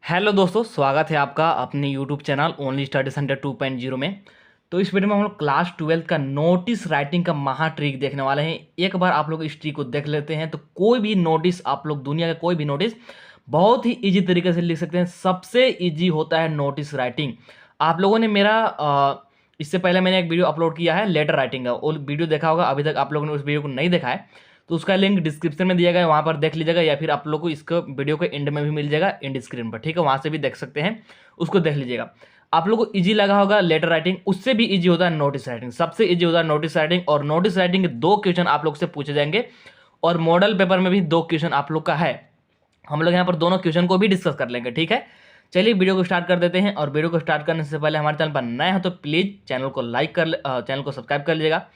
Hello दोस्तों, स्वागत है आपका अपने YouTube channel only study centre 2.0 में। तो इस वीडियो में हम लोग क्लास 12 का नोटिस राइटिंग का महा ट्रिक देखने वाले हैं। एक बार आप लोग इस ट्रिक को देख लेते हैं तो कोई भी नोटिस, आप लोग दुनिया का कोई भी नोटिस बहुत ही इजी तरीके से लिख सकते हैं। सबसे इजी होता है नोटिस राइटिंग। आप लोगों ने मेरा इससे पहले मैंने एक वीडियो अपलोड किया है लेटर राइटिंग का, वो वीडियो देखा होगा। अभी तक आप लोगों ने उस वीडियो को नहीं देखा है तो उसका लिंक डिस्क्रिप्शन में दिया गया है, वहाँ पर देख लीजिएगा, या फिर आप लोग को इसको वीडियो के एंड में भी मिल जाएगा एंड स्क्रीन पर, ठीक है। वहाँ से भी देख सकते हैं, उसको देख लीजिएगा। आप लोग को इजी लगा होगा लेटर राइटिंग, उससे भी इजी होता है नोटिस राइटिंग। सबसे इजी होता है नोटिस राइटिंग, और नोटिस राइटिंग के 2 क्वेश्चन आप लोग से पूछे जाएंगे, और मॉडल पेपर में भी 2 क्वेश्चन आप लोग का है। हम लोग यहाँ पर दोनों क्वेश्चन को भी डिस्कस कर लेंगे, ठीक है। चलिए वीडियो को स्टार्ट कर देते हैं। और वीडियो को स्टार्ट करने से पहले हमारे चैनल पर नए हो तो प्लीज़ चैनल को चैनल को सब्सक्राइब कर लीजिएगा,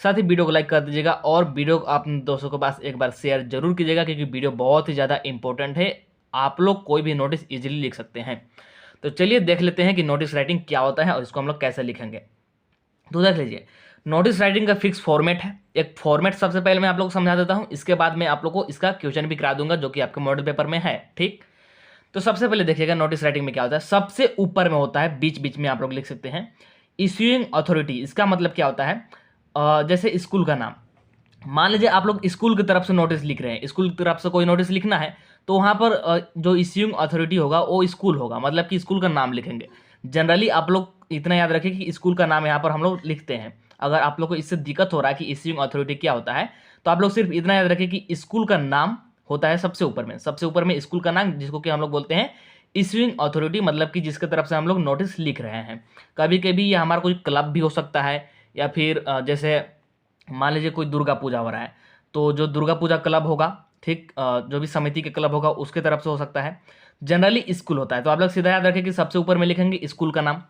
साथ ही वीडियो को लाइक कर दीजिएगा, और वीडियो को अपने दोस्तों के पास एक बार शेयर जरूर कीजिएगा, क्योंकि वीडियो बहुत ही ज़्यादा इंपॉर्टेंट है। आप लोग कोई भी नोटिस इजीली लिख सकते हैं। तो चलिए देख लेते हैं कि नोटिस राइटिंग क्या होता है और इसको हम लोग कैसे लिखेंगे। तो देख लीजिए, नोटिस राइटिंग का फिक्स फॉर्मेट है। एक फॉर्मेट सबसे पहले मैं आप लोग को समझा देता हूँ, इसके बाद मैं आप लोग को इसका क्वेश्चन भी करा दूंगा जो कि आपके मॉडल पेपर में है, ठीक। तो सबसे पहले देखिएगा नोटिस राइटिंग में क्या होता है। सबसे ऊपर में होता है, बीच बीच में आप लोग लिख सकते हैं इश्यूइंग अथॉरिटी। इसका मतलब क्या होता है, जैसे स्कूल का नाम, मान लीजिए आप लोग स्कूल की तरफ से नोटिस लिख रहे हैं, स्कूल की तरफ से कोई नोटिस लिखना है, तो वहाँ पर जो इश्यूइंग अथॉरिटी होगा वो स्कूल होगा, मतलब कि स्कूल का नाम लिखेंगे। जनरली आप लोग इतना याद रखें कि स्कूल का नाम यहाँ पर हम लोग लिखते हैं। अगर आप लोग को इससे दिक्कत हो रहा है कि इश्यूइंग अथॉरिटी क्या होता है, तो आप लोग सिर्फ इतना याद रखें कि स्कूल का नाम होता है सबसे ऊपर में, सबसे ऊपर में स्कूल का नाम, जिसको कि हम लोग बोलते हैं इश्यूइंग अथॉरिटी, मतलब कि जिसके तरफ से हम लोग नोटिस लिख रहे हैं। कभी कभी ये हमारा कोई क्लब भी हो सकता है, या फिर जैसे मान लीजिए कोई दुर्गा पूजा हो रहा है, तो जो दुर्गा पूजा क्लब होगा, ठीक, जो भी समिति के क्लब होगा उसके तरफ से हो सकता है। जनरली स्कूल होता है, तो आप लोग सीधा याद रखें कि सबसे ऊपर में लिखेंगे स्कूल का नाम।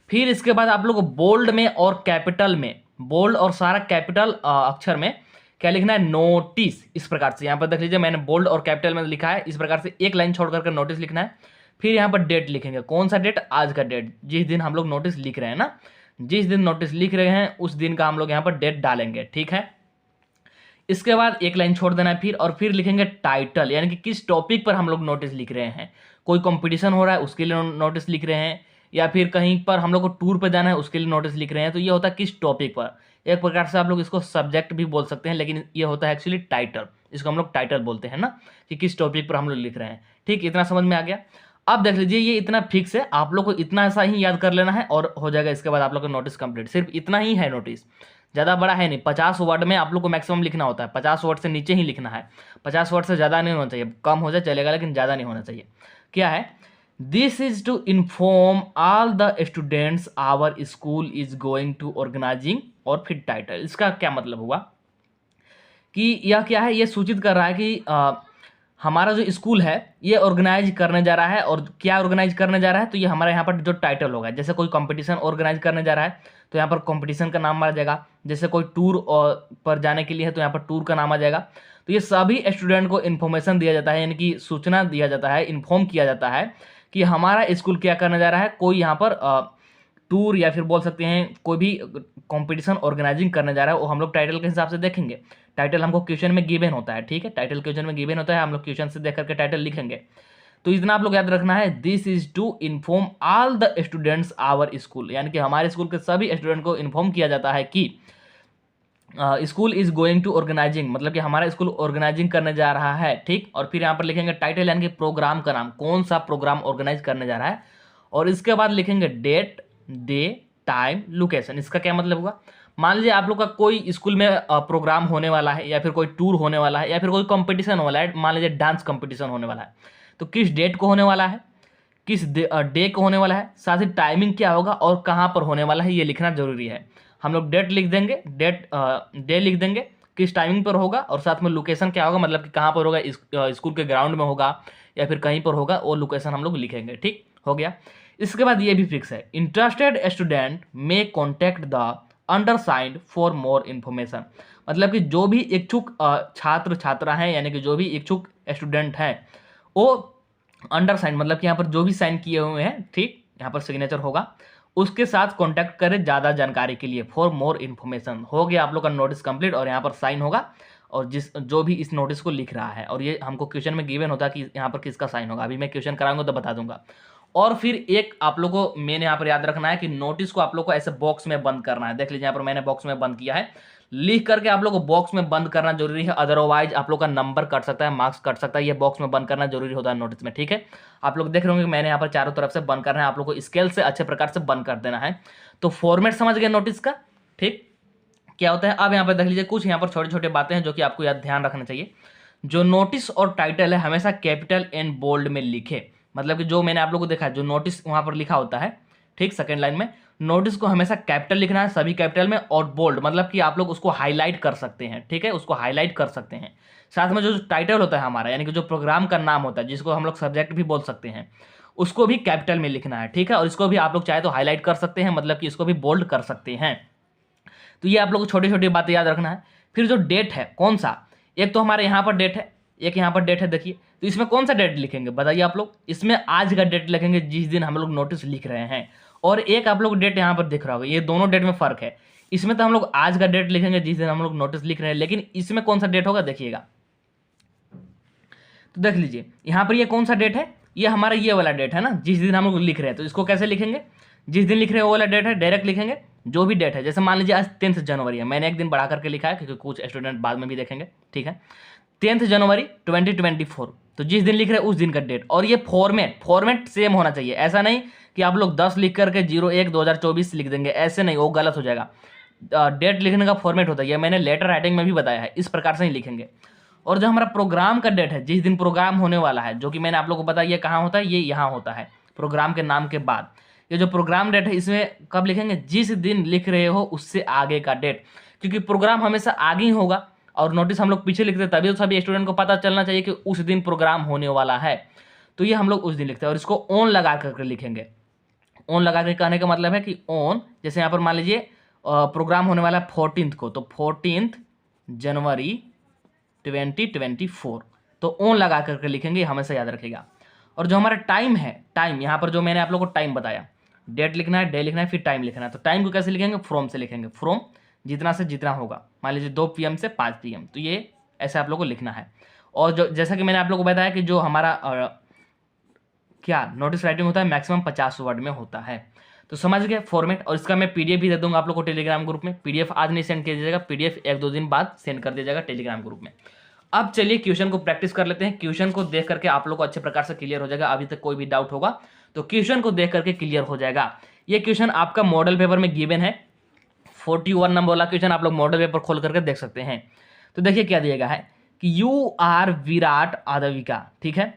फिर इसके बाद आप लोग बोल्ड में और कैपिटल में, बोल्ड और सारा कैपिटल अक्षर में क्या लिखना है, नोटिस। इस प्रकार से यहाँ पर देख लीजिए, मैंने बोल्ड और कैपिटल में लिखा है, इस प्रकार से एक लाइन छोड़ करके नोटिस लिखना है। फिर यहाँ पर डेट लिखेंगे, कौन सा डेट, आज का डेट, जिस दिन हम लोग नोटिस लिख रहे हैं ना, जिस दिन नोटिस लिख रहे हैं उस दिन का हम लोग यहाँ पर डेट डालेंगे, ठीक है। इसके बाद एक लाइन छोड़ देना है फिर, और फिर लिखेंगे टाइटल, यानी कि किस टॉपिक पर हम लोग नोटिस लिख रहे हैं। कोई कंपटीशन हो रहा है उसके लिए नोटिस लिख रहे हैं, या फिर कहीं पर हम लोग को टूर पे जाना है उसके लिए नोटिस लिख रहे हैं, तो ये होता है किस टॉपिक पर। एक प्रकार से आप लोग इसको सब्जेक्ट भी बोल सकते हैं, लेकिन ये होता है एक्चुअली टाइटल। इसको हम लोग टाइटल बोलते हैं ना, कि किस टॉपिक पर हम लोग लिख रहे हैं, ठीक। इतना समझ में आ गया। अब देख लीजिए, ये इतना फिक्स है, आप लोग को इतना ऐसा ही याद कर लेना है और हो जाएगा। इसके बाद आप लोग का नोटिस कंप्लीट, सिर्फ इतना ही है नोटिस, ज़्यादा बड़ा है नहीं। 50 वर्ड में आप लोग को मैक्सिमम लिखना होता है, 50 वर्ड से नीचे ही लिखना है, 50 वर्ड से ज़्यादा नहीं होना चाहिए। कम हो जाए चलेगा, लेकिन ज़्यादा नहीं होना चाहिए। क्या है, this is to inform all the students our school is going to organizing, और फिर टाइटल। इसका क्या मतलब हुआ कि यह क्या है, ये सूचित कर रहा है कि हमारा जो स्कूल है ये ऑर्गेनाइज करने जा रहा है। और क्या ऑर्गेनाइज करने जा रहा है, तो ये हमारे यहाँ पर जो टाइटल होगा, जैसे कोई कंपटीशन ऑर्गेनाइज करने जा रहा है तो यहाँ पर कंपटीशन का नाम आ जाएगा। जैसे कोई टूर पर जाने के लिए है तो यहाँ पर टूर का नाम आ जाएगा। तो ये सभी स्टूडेंट को इन्फॉर्मेशन दिया जाता है, यानी कि सूचना दिया जाता है, इन्फॉर्म किया जाता है कि हमारा स्कूल क्या करने जा रहा है। कोई यहाँ पर टूर, या फिर बोल सकते हैं कोई भी कंपटीशन ऑर्गेनाइजिंग करने जा रहा है, वो हम लोग टाइटल के हिसाब से देखेंगे। टाइटल हमको क्वेश्चन में गिवन होता है, ठीक है, टाइटल क्वेश्चन में गिवन होता है, हम लोग क्वेश्चन से देख करके टाइटल लिखेंगे। तो इतना आप लोग याद रखना है, this is to inform all the students our school, यानी कि हमारे स्कूल के सभी स्टूडेंट को इन्फॉर्म किया जाता है कि school is going to organizing, मतलब कि हमारा स्कूल ऑर्गेनाइजिंग करने जा रहा है, ठीक। और फिर यहाँ पर लिखेंगे टाइटल, यानी कि प्रोग्राम का नाम, कौन सा प्रोग्राम ऑर्गेनाइज करने जा रहा है। और इसके बाद लिखेंगे डेट, डे, टाइम, लोकेशन। इसका क्या मतलब हुआ, मान लीजिए आप लोग का कोई स्कूल में प्रोग्राम होने वाला है, या फिर कोई टूर होने वाला है, या फिर कोई कंपटीशन होने वाला है, मान लीजिए डांस कंपटीशन होने वाला है, तो किस डेट को होने वाला है, किस डे को होने वाला है, साथ ही टाइमिंग क्या होगा और कहाँ पर होने वाला है, ये लिखना जरूरी है। हम लोग डेट लिख देंगे, डे लिख देंगे, किस टाइमिंग पर होगा, और साथ में लोकेशन क्या होगा, मतलब कि कहाँ पर होगा, स्कूल के ग्राउंड में होगा या फिर कहीं पर होगा, वो लोकेशन हम लोग लिखेंगे, ठीक हो गया। इसके बाद ये भी फिक्स है, interested student may contact the undersigned for more information, मतलब कि जो भी इच्छुक छात्र छात्रा हैं, यानी कि जो भी इच्छुक स्टूडेंट हैं, वो अंडरसाइंड, मतलब कि यहाँ पर जो भी साइन किए हुए हैं, ठीक, यहाँ पर सिग्नेचर होगा, उसके साथ कॉन्टैक्ट करें ज़्यादा जानकारी के लिए, फॉर मोर इन्फॉर्मेशन। हो गया आप लोग का नोटिस कंप्लीट, और यहाँ पर साइन होगा और जो भी इस नोटिस को लिख रहा है, और ये हमको क्वेश्चन में गिवन होता है कि यहाँ पर किसका साइन होगा। अभी मैं क्वेश्चन कराऊंगा तो बता दूंगा। और फिर एक आप लोग को मैंने यहाँ पर याद रखना है कि नोटिस को आप लोग को ऐसे बॉक्स में बंद करना है। देख लीजिए यहाँ पर मैंने बॉक्स में बंद किया है, लिख करके आप लोग को बॉक्स में बंद करना जरूरी है, अदरवाइज आप लोग का नंबर कट सकता है, मार्क्स कट सकता है। ये बॉक्स में बंद करना जरूरी होता है नोटिस में, ठीक है। आप लोग देख रहे होंगे मैंने यहाँ पर चारों तरफ से बंद करना है, आप लोग को स्केल से अच्छे प्रकार से बंद कर देना है। तो फॉर्मेट समझ गए नोटिस का, ठीक क्या होता है। अब यहाँ पर देख लीजिए कुछ यहाँ पर छोटे छोटे बातें हैं जो कि आपको याद ध्यान रखना चाहिए। जो नोटिस और टाइटल है हमेशा कैपिटल एंड बोल्ड में लिखे, मतलब कि जो मैंने आप लोगों को देखा है जो नोटिस वहां पर लिखा होता है, ठीक, सेकंड लाइन में नोटिस को हमेशा कैपिटल लिखना है, सभी कैपिटल में, और बोल्ड मतलब कि आप लोग उसको हाईलाइट कर सकते हैं, ठीक है, उसको हाईलाइट कर सकते हैं। साथ में जो टाइटल होता है हमारा, यानी कि जो प्रोग्राम का नाम होता है जिसको हम लोग सब्जेक्ट भी बोल सकते हैं, उसको भी कैपिटल में लिखना है, ठीक है। और इसको भी आप लोग चाहे तो हाईलाइट कर सकते हैं, मतलब कि इसको भी बोल्ड कर सकते हैं। तो ये आप लोग को छोटी छोटी बातें याद रखना है। फिर जो डेट है कौन सा, एक तो हमारे यहाँ पर डेट है, एक यहाँ पर डेट है, देखिए। तो इसमें कौन सा डेट लिखेंगे बताइए आप लोग। इसमें आज का डेट लिखेंगे जिस दिन हम लोग नोटिस लिख रहे हैं, और एक आप लोग डेट यहाँ पर दिख रहा होगा, ये दोनों डेट में फर्क है। इसमें तो हम लोग आज का डेट लिखेंगे जिस दिन हम लोग नोटिस लिख रहे हैं, लेकिन इसमें कौन सा डेट होगा देखिएगा। तो देख लीजिए यहाँ पर ये कौन सा डेट है, ये हमारा ये वाला डेट है ना, जिस दिन हम लोग लिख रहे हैं। तो इसको कैसे लिखेंगे, जिस दिन लिख रहे हैं वो वाला डेट है, डायरेक्ट लिखेंगे जो भी डेट है। जैसे मान लीजिए आज 10 जनवरी है, मैंने एक दिन बढ़ा करके लिखा है क्योंकि कुछ स्टूडेंट बाद में भी देखेंगे, ठीक है। 10 जनवरी 2024, तो जिस दिन लिख रहे हैं उस दिन का डेट। और ये फॉर्मेट सेम होना चाहिए, ऐसा नहीं कि आप लोग 10 लिख करके 01/2024 लिख देंगे, ऐसे नहीं, वो गलत हो जाएगा। डेट लिखने का फॉर्मेट होता है, ये मैंने लेटर राइटिंग में भी बताया है, इस प्रकार से ही लिखेंगे। और जो हमारा प्रोग्राम का डेट है, जिस दिन प्रोग्राम होने वाला है, जो कि मैंने आप लोग को बताया ये कहाँ होता है, ये यहाँ होता है प्रोग्राम के नाम के बाद। ये जो प्रोग्राम डेट है इसमें कब लिखेंगे, जिस दिन लिख रहे हो उससे आगे का डेट, क्योंकि प्रोग्राम हमेशा आगे ही होगा और नोटिस हम लोग पीछे लिखते हैं, तभी तो सभी स्टूडेंट को पता चलना चाहिए कि उस दिन प्रोग्राम होने वाला है। तो ये हम लोग उस दिन लिखते हैं, और इसको ऑन लगा करके लिखेंगे। ऑन लगा के कहने का मतलब है कि ऑन, जैसे यहाँ पर मान लीजिए प्रोग्राम होने वाला है 14 को, तो 14 जनवरी 2024, तो ऑन लगा करके लिखेंगे, हमेशा याद रखिएगा। और जो हमारा टाइम है, टाइम यहाँ पर जो मैंने आप लोग को टाइम बताया, डेट लिखना है, डे लिखना है, फिर टाइम लिखना है। तो टाइम को कैसे लिखेंगे, फ्रॉम से लिखेंगे, फ्रॉम जितना से जितना होगा, मान लीजिए 2 PM से 5 PM, तो ये ऐसे आप लोग को लिखना है। और जो जैसा कि मैंने आप लोग को बताया कि जो हमारा क्या नोटिस राइटिंग होता है मैक्सिमम 50 वर्ड में होता है। तो समझ गए फॉर्मेट। और इसका मैं PDF भी दे दूंगा आप लोग को टेलीग्राम ग्रुप में। PDF आज नहीं सेंड कर दीजिएगा, PDF 1-2 दिन बाद सेंड कर दीजिएगा टेलीग्राम ग्रुप में। अब चलिए क्वेश्चन को प्रैक्टिस कर लेते हैं। क्वेश्चन को देख करके आप लोग को अच्छे प्रकार से क्लियर हो जाएगा। अभी तक कोई भी डाउट होगा तो क्वेश्चन को देख करके क्लियर हो जाएगा। ये क्वेश्चन आपका मॉडल पेपर में गिवन है, 41 नंबर वाला क्वेश्चन आप लोग मॉडल पेपर खोल करके देख सकते हैं। तो देखिए क्या दिया गया है कि यू आर विराट आदविका, ठीक है।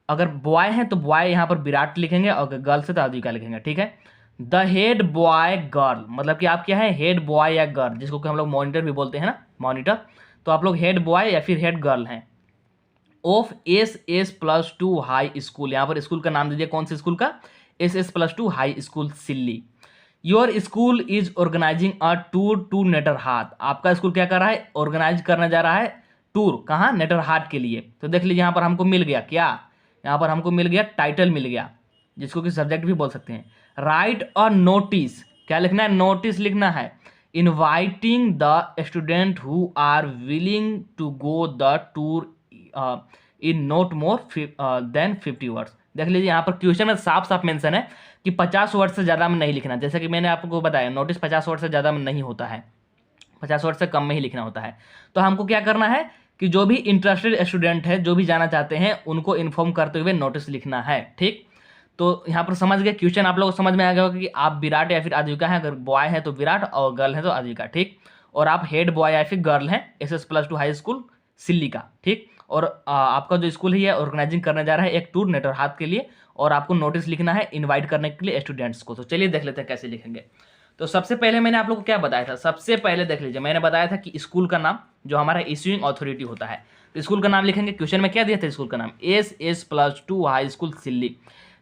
अगर बॉय है तो बॉय यहाँ पर विराट लिखेंगे, और गर्ल से तो आदविका लिखेंगे, ठीक है। द हेड बॉय गर्ल, मतलब कि आप क्या है, हेड बॉय या गर्ल, जिसको कि हम लोग मॉनिटर भी बोलते हैं ना, मॉनिटर, तो आप लोग हेड बॉय या फिर हेड गर्ल हैं। ऑफ SS+2 हाई स्कूल, यहाँ पर स्कूल का नाम दीजिए, कौन से स्कूल का, SS+2 high school Silli. Your school is organizing a tour to Netarhat, आपका स्कूल क्या कर रहा है, ऑर्गेनाइज करने जा रहा है टूर, कहाँ, नेटरहाट के लिए। तो देख लीजिए यहाँ पर हमको मिल गया क्या, यहाँ पर हमको मिल गया टाइटल मिल गया, जिसको कि सब्जेक्ट भी बोल सकते हैं। राइट अ नोटिस, क्या लिखना है, नोटिस लिखना है, inviting the student who are willing to go the tour in note more than 50 words. देख लीजिए यहाँ पर क्वेश्चन में साफ साफ मेंशन है कि 50 वर्ड से ज़्यादा में नहीं लिखना। जैसे कि मैंने आपको बताया नोटिस 50 वर्ड से ज़्यादा में नहीं होता है, 50 वर्ड से कम में ही लिखना होता है। तो हमको क्या करना है कि जो भी इंटरेस्टेड स्टूडेंट है, जो भी जाना चाहते हैं, उनको इन्फॉर्म करते हुए नोटिस लिखना है, ठीक। तो यहाँ पर समझ गए, क्वेश्चन आप लोग को समझ में आ गया होगा कि आप विराट या फिर आदविका हैं, अगर बॉय है तो विराट और गर्ल है तो आदविका, ठीक। और आप हेड बॉय या फिर गर्ल हैं SS+2 हाई स्कूल सिल्ली का, ठीक। और आपका जो स्कूल है ये ऑर्गेनाइजिंग करने जा रहा है एक टूर नेटरहाट के लिए, और आपको नोटिस लिखना है इनवाइट करने के लिए स्टूडेंट्स को। तो चलिए देख लेते हैं कैसे लिखेंगे। तो सबसे पहले मैंने आप लोग को क्या बताया था, सबसे पहले देख लीजिए, मैंने बताया था कि स्कूल का नाम जो हमारा इश्यूइंग अथॉरिटी होता है, तो स्कूल का नाम लिखेंगे। क्वेश्चन में क्या दिया था, स्कूल का नाम SS+2 हाई स्कूल सिल्ली।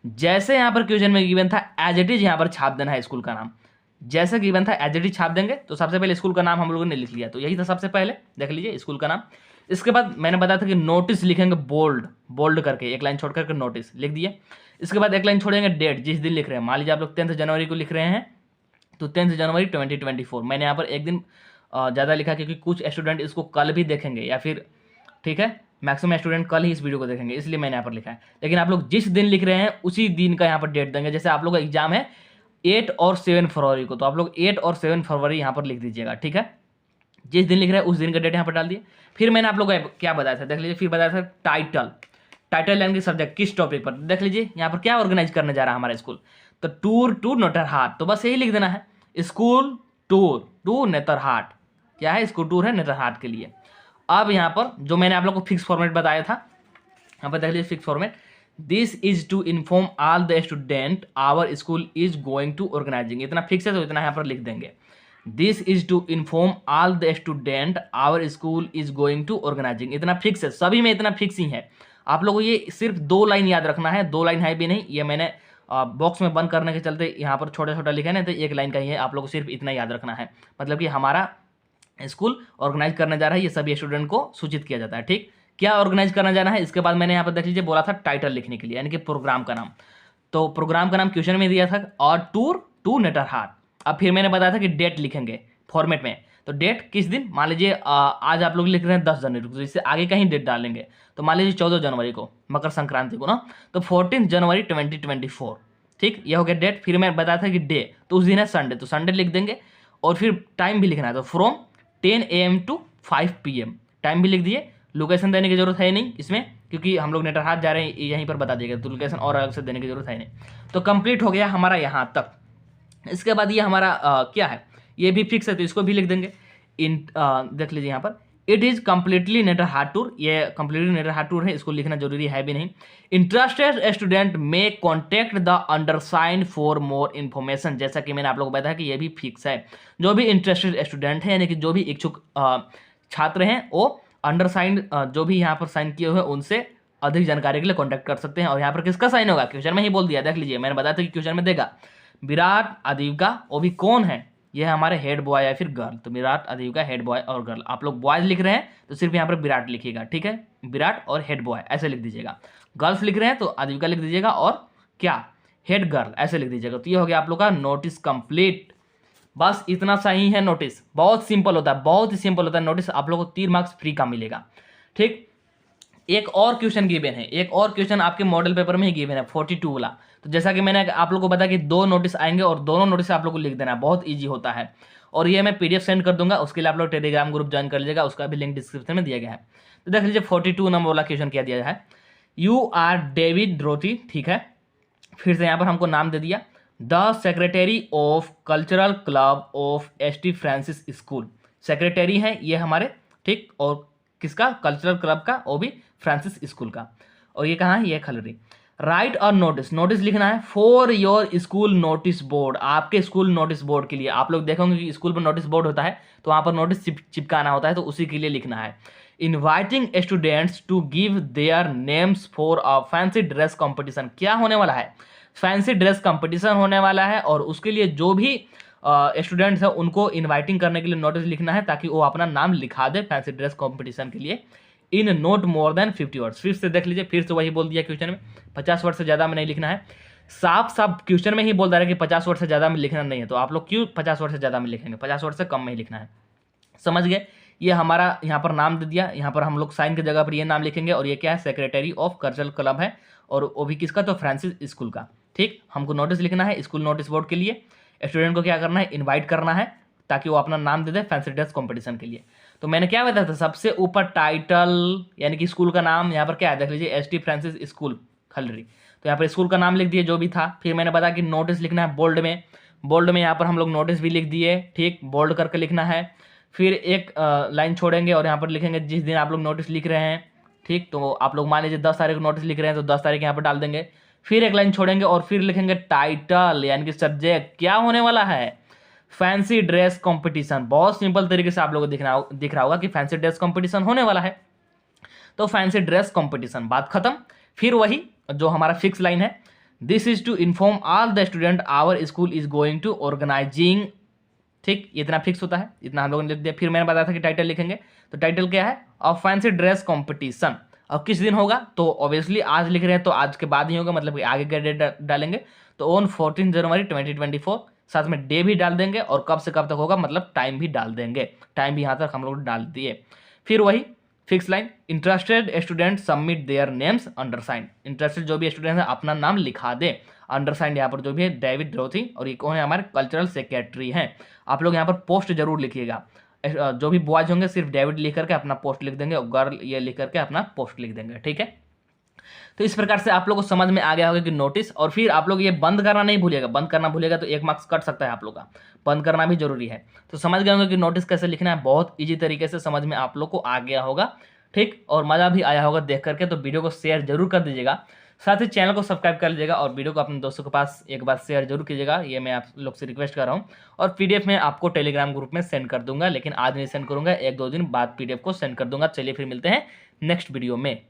जैसे यहाँ पर क्वेश्चन में गिवन था एज इट इज यहाँ पर छाप देना है स्कूल का नाम, जैसे गिवन था एज इट इज छाप देंगे। तो सबसे पहले स्कूल का नाम हम लोगों ने लिख लिया, तो यही था सबसे पहले, देख लीजिए स्कूल का नाम। इसके बाद मैंने बताया था कि नोटिस लिखेंगे बोल्ड करके, एक लाइन छोड़ करके नोटिस लिख दिए। इसके बाद एक लाइन छोड़ेंगे डेट, जिस दिन लिख रहे हैं, मान लीजिए आप लोग 10 जनवरी को लिख रहे हैं तो 10 जनवरी 2024। मैंने यहाँ पर एक दिन ज़्यादा लिखा है क्योंकि कुछ स्टूडेंट इसको कल भी देखेंगे या फिर ठीक है मैक्सिमम स्टूडेंट कल ही इस वीडियो को देखेंगे, इसलिए मैंने यहाँ पर लिखा है। लेकिन आप लोग जिस दिन लिख रहे हैं उसी दिन का यहाँ पर डेट देंगे। जैसे आप लोग का एग्जाम है 8 और 7 फरवरी को, तो आप लोग 8 और 7 फरवरी यहाँ पर लिख दीजिएगा, ठीक है। जिस दिन लिख रहे हैं उस दिन का डेट यहाँ पर डाल दिए। फिर मैंने आप लोग को क्या बताया था देख लीजिए, फिर बताया था टाइटल यानी कि सब्जेक्ट किस टॉपिक पर। देख लीजिए यहाँ पर क्या ऑर्गेनाइज करने जा रहा है हमारा स्कूल, तो टूर टू नेतरहाट, तो बस यही लिख देना है, स्कूल टूर टू नेतरहाट। क्या है, स्कूल टूर है नेतरहाट के लिए। अब यहाँ पर जो मैंने आप लोग को फिक्स फॉर्मेट बताया था, यहाँ पर देख लीजिए fix format, this is to inform all the student our school is going to organizing. इतना फिक्स है तो इतना यहाँ पर लिख देंगे, this is to inform all the student our school is going to organizing. इतना फिक्स है, सभी में इतना फिक्स ही है। आप लोगों को ये सिर्फ 2 लाइन याद रखना है, 2 लाइन है भी नहीं, ये मैंने बॉक्स में बंद करने के चलते यहाँ पर छोटा छोटा लिखा है ना, तो 1 लाइन का ही है। आप लोगों को सिर्फ इतना याद रखना है, मतलब कि हमारा स्कूल ऑर्गेनाइज करने जा रहा है, ये सभी स्टूडेंट को सूचित किया जाता है, ठीक। क्या ऑर्गेनाइज करना जाना है, इसके बाद मैंने यहाँ पर देख लीजिए बोला था टाइटल लिखने के लिए, यानी कि प्रोग्राम का नाम। तो प्रोग्राम का नाम क्वेश्चन में दिया था और टूर टू नेतरहाट। अब फिर मैंने बताया था कि डेट लिखेंगे फॉर्मेट में, तो डेट किस दिन, मान लीजिए आज आप लोग लिख रहे हैं 10 जनवरी को, तो इससे आगे का ही डेट डालेंगे। तो मान लीजिए 14 जनवरी को, मकर संक्रांति को ना, तो 14 जनवरी 2024, ठीक, ये हो गया डेट। फिर मैं बताया था कि डे, तो उस दिन है संडे, तो संडे लिख देंगे। और फिर टाइम भी लिखना है, तो from 10 AM to 5 PM time भी लिख दिए। लोकेशन देने की जरूरत है नहीं इसमें, क्योंकि हम लोग नेतरहाट जा रहे हैं, यहीं पर बता दिएगा, तो लोकेशन और अलग से देने की जरूरत है नहीं। तो कंप्लीट हो गया हमारा यहाँ तक। इसके बाद ये हमारा क्या है, ये भी फिक्स है, तो इसको भी लिख देंगे। देख लीजिए यहाँ पर, it is completely Netarhat tour, ये कम्प्लीटली नेतरहाट टूर है, इसको लिखना जरूरी है भी नहीं। Interested student may contact the undersigned for more information. जैसा कि मैंने आप लोगों को बताया कि ये भी फिक्स है, जो भी इंटरेस्टेड स्टूडेंट है, यानी कि जो भी इच्छुक छात्र हैं, वो अंडरसाइंड जो भी यहाँ पर साइन किए हुए उनसे अधिक जानकारी के लिए कॉन्टैक्ट कर सकते हैं। और यहाँ पर किसका साइन होगा, क्वेश्चन में ही बोल दिया, देख लीजिए मैंने बताया था कि क्वेश्चन में देगा विराट आदिविका, वो भी कौन है, ये है हमारे हेड बॉय या फिर गर्ल। तो विराट आदिविका हेड बॉय और गर्ल, आप लोग बॉयज लिख रहे हैं तो सिर्फ यहाँ पर विराट लिखिएगा, ठीक है, विराट और हेड बॉय ऐसे लिख दीजिएगा। गर्ल्स लिख रहे हैं तो आदिविका लिख दीजिएगा और क्या हेड गर्ल ऐसे लिख दीजिएगा। तो ये हो गया आप लोग का नोटिस कंप्लीट। बस इतना सा ही है नोटिस, बहुत सिंपल होता है, बहुत ही सिंपल होता है नोटिस। आप लोग को 3 मार्क्स फ्री का मिलेगा, ठीक। एक और क्वेश्चन गिवन है, एक और क्वेश्चन आपके मॉडल पेपर में ही गिवन है 42 वाला। तो जैसा कि मैंने आप लोग को बताया कि 2 नोटिस आएंगे और दोनों नोटिस आप लोग को लिख देना है, बहुत ईजी होता है। और ये मैं PDF सेंड कर दूंगा, उसके लिए आप लोग टेलीग्राम ग्रुप ज्वाइन कर लीजिएगा, उसका भी लिंक डिस्क्रिप्शन में दिया गया है। तो देख लीजिए 42 नंबर वाला क्वेश्चन क्या दिया है, यू आर डेविड ड्रोथी, ठीक है। फिर से यहाँ पर हमको नाम दे दिया, the secretary of cultural club of ST Francis school. Secretary है ये हमारे, ठीक, और किसका, कल्चरल क्लब का, वो भी फ्रांसिस स्कूल का। और ये कहाँ है, ये खलरी। राइट और नोटिस, नोटिस लिखना है for your school notice board, आपके स्कूल नोटिस बोर्ड के लिए। आप लोग देखोगे कि स्कूल पर नोटिस बोर्ड होता है तो वहाँ पर नोटिस चिपकाना होता है, तो उसी के लिए लिखना है। Inviting students to give their names for a fancy dress competition. क्या होने वाला है, फैंसी ड्रेस कंपटीशन होने वाला है, और उसके लिए जो भी स्टूडेंट्स हैं उनको इनवाइटिंग करने के लिए नोटिस लिखना है, ताकि वो अपना नाम लिखा दे फैंसी ड्रेस कंपटीशन के लिए, इन नोट मोर देन 50 वर्ड्स। फिर से देख लीजिए, फिर से वही बोल दिया क्वेश्चन में, 50 वर्ड से ज़्यादा में नहीं लिखना है। साफ साफ क्वेश्चन में ही बोल रहा है कि 50 वर्ड से ज़्यादा में लिखना नहीं है, तो आप लोग क्यों 50 वर्ड से ज़्यादा में लिखेंगे, 50 वर्ड से कम में ही लिखना है। समझ गए, ये हमारा यहाँ पर नाम दे दिया, यहाँ पर हम लोग साइन की जगह पर ये नाम लिखेंगे, और ये क्या है, सेक्रेटरी ऑफ कल्चरल क्लब है, और वो भी किसका, तो फ्रांसिस स्कूल का, ठीक। हमको नोटिस लिखना है स्कूल नोटिस बोर्ड के लिए। स्टूडेंट को क्या करना है, इनवाइट करना है, ताकि वो अपना नाम दे दे फैंसी ड्रेस कंपटीशन के लिए। तो मैंने क्या बताया था, सबसे ऊपर टाइटल यानी कि स्कूल का नाम, यहाँ पर क्या है देख लीजिए, ST फ्रांसिस स्कूल खलरी, तो यहाँ पर स्कूल का नाम लिख दिए जो भी था। फिर मैंने बताया कि नोटिस लिखना है बोल्ड में, बोल्ड में यहाँ पर हम लोग नोटिस भी लिख दिए, ठीक, बोल्ड करके लिखना है। फिर एक लाइन छोड़ेंगे और यहाँ पर लिखेंगे जिस दिन आप लोग नोटिस लिख रहे हैं, ठीक। तो आप लोग मान लीजिए 10 तारीख को नोटिस लिख रहे हैं, तो 10 तारीख यहाँ पर डाल देंगे। फिर एक लाइन छोड़ेंगे और फिर लिखेंगे टाइटल यानी कि सब्जेक्ट क्या होने वाला है, फैंसी ड्रेस कंपटीशन। बहुत सिंपल तरीके से आप लोगों को दिख रहा होगा कि फैंसी ड्रेस कंपटीशन होने वाला है, तो फैंसी ड्रेस कंपटीशन, बात खत्म। फिर वही जो हमारा फिक्स लाइन है, this is to inform all the student our school is going to organizing, ठीक, इतना फिक्स होता है, इतना हम लोगों ने लिख दिया। फिर मैंने बताया था कि टाइटल लिखेंगे, तो टाइटल क्या है, ऑफ फैंसी ड्रेस कंपटीशन। और किस दिन होगा, तो ऑब्वियसली आज लिख रहे हैं तो आज के बाद ही होगा, मतलब कि आगे का डेट डालेंगे। तो ऑन 14 जनवरी 2024 साथ में डे भी डाल देंगे और कब से कब तक होगा मतलब टाइम भी डाल देंगे। टाइम भी यहाँ तक हम लोग डाल दिए। फिर वही fix line, interested student submit their names undersigned. Interested जो भी स्टूडेंट है अपना नाम लिखा दे। अंडरसाइन यहाँ पर जो भी है डेविड ड्रोथी, और ये कौन है हमारे कल्चरल सेक्रेटरी हैं। आप लोग यहाँ पर पोस्ट जरूर लिखिएगा। जो भी बॉयज होंगे सिर्फ डेविड लिख करके अपना पोस्ट लिख देंगे और गर्ल ये लिख करके अपना पोस्ट लिख देंगे, ठीक है। तो इस प्रकार से आप लोग को समझ में आ गया होगा कि नोटिस, और फिर आप लोग ये बंद करना नहीं भूलिएगा। बंद करना भूलिएगा तो 1 मार्क्स कट सकता है आप लोग का। बंद करना भी जरूरी है। तो समझ गए होंगे कि नोटिस कैसे लिखना है। बहुत ईजी तरीके से समझ में आप लोग को आ गया होगा, ठीक, और मज़ा भी आया होगा देख करके। तो वीडियो को शेयर जरूर कर दीजिएगा, साथ ही चैनल को सब्सक्राइब कर लीजिएगा और वीडियो को अपने दोस्तों के पास एक बार शेयर जरूर कीजिएगा। ये मैं आप लोग से रिक्वेस्ट कर रहा हूँ। और पीडीएफ में आपको टेलीग्राम ग्रुप में सेंड कर दूंगा, लेकिन आज नहीं सेंड करूंगा, 1-2 दिन बाद पीडीएफ को सेंड कर दूंगा। चलिए फिर मिलते हैं नेक्स्ट वीडियो में।